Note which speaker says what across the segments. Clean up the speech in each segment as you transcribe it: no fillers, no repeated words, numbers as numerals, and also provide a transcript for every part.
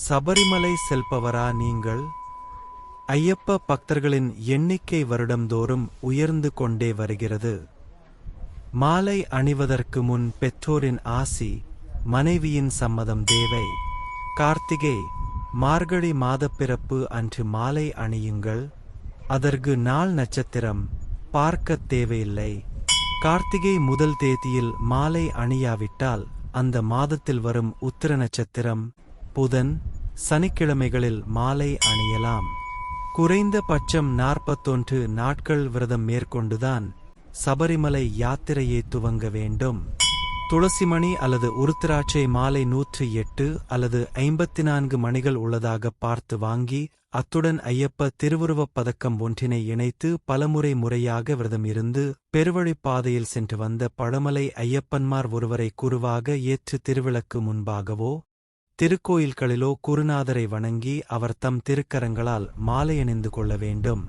Speaker 1: சபரிமலை செல்பவரா நீங்கள்? ஐயப்ப பக்தர்களின் எண்ணிக்கை வருடந்தோறும் உயர்ந்து கொண்டே வருகிறது. மாலை அணிவதற்கு முன் பெற்றோரின் ஆசி, மனைவியின் சம்மதம் தேவை. கார்த்திகை, மார்கழி மாதப்பிறப்பு அன்று மாலை அணியுங்கள். அதற்கு நாள் நட்சத்திரம் பார்க்கத் தேவையில்லை. கார்த்திகை முதல் தேதியில் மாலை அணியாவிட்டால் அந்த மாதத்தில் வரும் உத்திர நட்சத்திரம், புதன், சனிக்கிழமைகளில் மாலை அணியலாம். குறைந்த பட்சம் 41 நாட்கள் விரதம் மேற்கொண்டுதான் சபரிமலை யாத்திரையை துவங்க வேண்டும். துளசிமணி அல்லது உருத்திராட்சை மாலை 108 அல்லது 54 மணிகள் உள்ளதாக பார்த்து வாங்கி, அத்துடன் ஐயப்ப திருவுருவப் பதக்கம் ஒன்றினை இணைத்து பலமுறை முறையாக விரதம் இருந்து பெருவழிப்பாதையில் சென்று வந்த பழமலை ஐயப்பன்மார் ஒருவரை குருவாக ஏற்று திருவிளக்கு முன்பாகவோ திருக்கோயில்களிலோ குருநாதரை வணங்கி அவர் தம் திருக்கரங்களால் மாலையணிந்து கொள்ள வேண்டும்.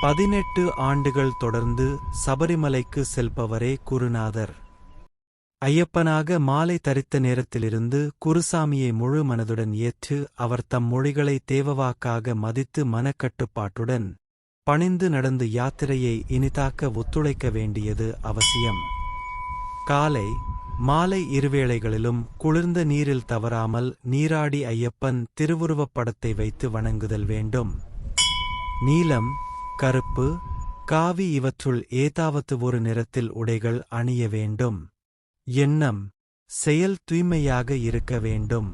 Speaker 1: 18 ஆண்டுகள் தொடர்ந்து சபரிமலைக்கு செல்பவரே குருநாதர். ஐயப்பனாக மாலை தரித்த நேரத்திலிருந்து குருசாமியை முழு மனதுடன் ஏற்று அவர் தம் மொழிகளை தேவவாக்காக மதித்து மனக்கட்டுப்பாட்டுடன் பணிந்து நடந்து யாத்திரையை இனிதாக்க ஒத்துழைக்க வேண்டியது அவசியம். காலை மாலை இருவேளைகளிலும் குளிர்ந்த நீரில் தவறாமல் நீராடி ஐயப்பன் திருவுருவப் படத்தை வைத்து வணங்குதல் வேண்டும். நீலம், கருப்பு, காவி இவற்றுள் ஏதாவது ஒரு நிறத்தில் உடைகள் அணிய வேண்டும். எண்ணம், செயல் தூய்மையாக இருக்க வேண்டும்.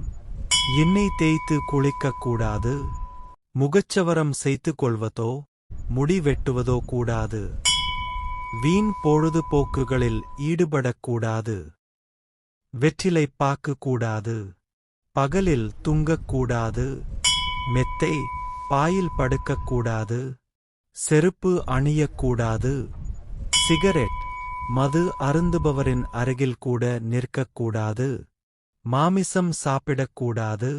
Speaker 1: எண்ணெய் தேய்த்து குளிக்கக்கூடாது. முகச்சவரம் செய்து கொள்வதோ முடி வெட்டுவதோ கூடாது. வீண் பொழுதுபோக்குகளில் ஈடுபடக்கூடாது. வெற்றிலை பாக்கு கூடாது. பகலில் துங்கக்கூடாது. மெத்தை, பாயில் படுக்கக்கூடாது. செருப்பு அணியக்கூடாது. சிகரெட், மது அருந்துபவரின் அருகில் கூட நிற்கக்கூடாது. மாமிசம் சாப்பிடக்கூடாது.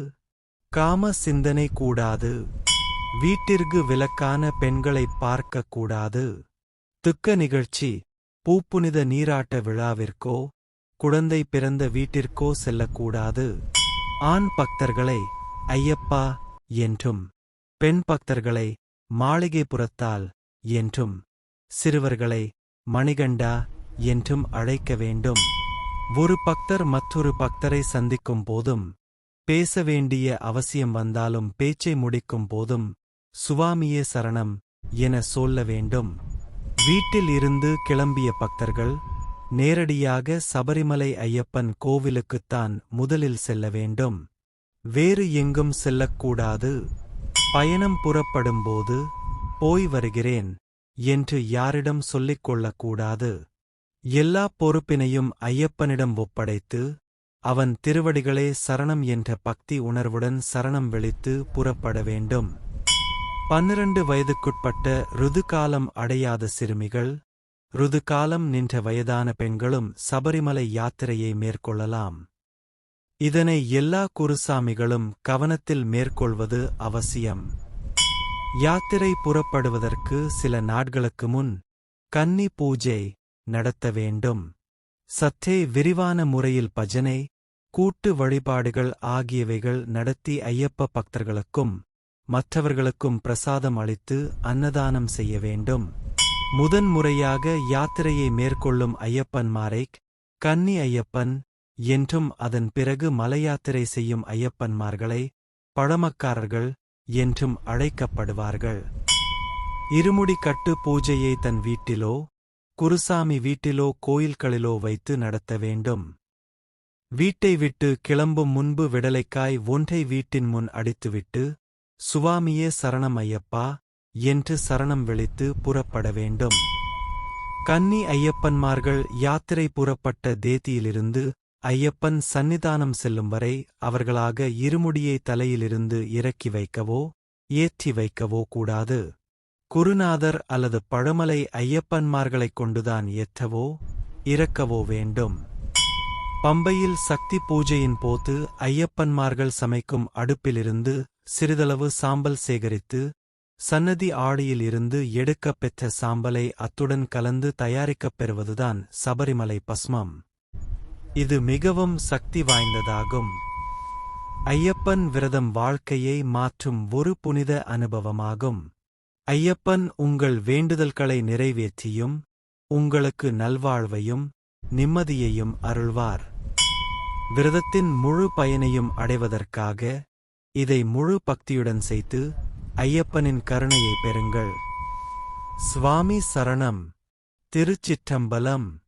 Speaker 1: காம சிந்தனை கூடாது. வீட்டிற்கு விலக்கான பெண்களை பார்க்கக்கூடாது. துக்க நிகழ்ச்சி, பூப்புனித நீராட்ட விழாவிற்கோ குழந்தை பிறந்த வீட்டிற்கோ செல்லக்கூடாது. ஆண் பக்தர்களை ஐயப்பா என்றும் பெண் பக்தர்களை மாளிகைப்புறத்தால் என்றும் சிறுவர்களை மணிகண்டா என்றும் அழைக்க வேண்டும். ஒரு பக்தர் மற்றொரு பக்தரை சந்திக்கும் போதும், பேச வேண்டிய அவசியம் வந்தாலும் பேச்சை முடிக்கும் போதும் சுவாமியே சரணம் என சொல்ல வேண்டும். வீட்டில் இருந்து கிளம்பிய பக்தர்கள் நேரடியாக சபரிமலை ஐயப்பன் கோவிலுக்குத்தான் முதலில் செல்ல வேண்டும். வேறு எங்கும் செல்லக்கூடாது. பயணம் புறப்படும்போது போய் வருகிறேன் என்று யாரிடம் சொல்லிக் கொள்ளக்கூடாது. எல்லா பொறுப்பினையும் ஐயப்பனிடம் ஒப்படைத்து அவன் திருவடிகளே சரணம் என்ற பக்தி உணர்வுடன் சரணம் விழித்து புறப்பட வேண்டும். 12 வயதுக்குட்பட்ட ருதுகாலம் அடையாத சிறுமிகள், ருதுகாலம் நின்ற வயதான பெண்களும் சபரிமலை யாத்திரையை மேற்கொள்ளலாம். இதனை எல்லா குருசாமிகளும் கவனத்தில் மேற்கொள்வது அவசியம். யாத்திரை புறப்படுவதற்கு சில நாட்களுக்கு முன் கன்னி பூஜை நடத்த வேண்டும். சற்றே விரிவான முறையில் பஜனை, கூட்டு வழிபாடுகள் ஆகியவைகள் நடத்தி ஐயப்ப பக்தர்களுக்கும் மற்றவர்களுக்கும் பிரசாதம் அளித்து அன்னதானம் செய்ய வேண்டும். முதன்முறையாக யாத்திரையை மேற்கொள்ளும் ஐயப்பன்மாரை கன்னி ஐயப்பன் என்றும் அதன் பிறகு மலையாத்திரை செய்யும் ஐயப்பன்மார்களை பழமக்காரர்கள் என்றும் அழைக்கப்படுவார்கள். இருமுடி கட்டு பூஜையை தன் வீட்டிலோ குருசாமி வீட்டிலோ கோயில்களிலோ வைத்து நடத்த வேண்டும். வீட்டை விட்டு கிளம்பும் முன்பு விடலைக்காய் ஒன்றை வீட்டின் முன் அடித்துவிட்டு சுவாமியே சரணம் ஐயப்பா என்று சரணம் விழித்து புறப்பட வேண்டும். கன்னி ஐயப்பன்மார்கள் யாத்திரை புறப்பட்ட தேதியிலிருந்து ஐயப்பன் சந்நிதானம் செல்லும் வரை அவர்களாக இருமுடியை தலையிலிருந்து இறக்கி வைக்கவோ ஏற்றி வைக்கவோ கூடாது. குருநாதர் அல்லது பழமலை ஐயப்பன்மார்களைக் கொண்டுதான் ஏற்றவோ இறக்கவோ வேண்டும். பம்பையில் சக்தி பூஜையின் போது ஐயப்பன்மார்கள் சமைக்கும் அடுப்பிலிருந்து சிறிதளவு சாம்பல் சேகரித்து சன்னதி ஆடியில் இருந்து எடுக்கப் பெற்ற சாம்பலை அத்துடன் கலந்து தயாரிக்கப் பெறுவதுதான் சபரிமலை பஸ்மம். இது மிகவும் சக்தி வாய்ந்ததாகும். ஐயப்பன் விரதம் வாழ்க்கையை மாற்றும் ஒரு புனித அனுபவமாகும். ஐயப்பன் உங்கள் வேண்டுதல்களை நிறைவேற்றியும் உங்களுக்கு நல்வாழ்வையும் நிம்மதியையும் அருள்வார். விரதத்தின் முழு பயனையும் அடைவதற்காக இதை முழு பக்தியுடன் செய்து ஐயப்பனின் கருணையை பெறுங்கள். சுவாமி சரணம். திருச்சிற்றம்பலம்.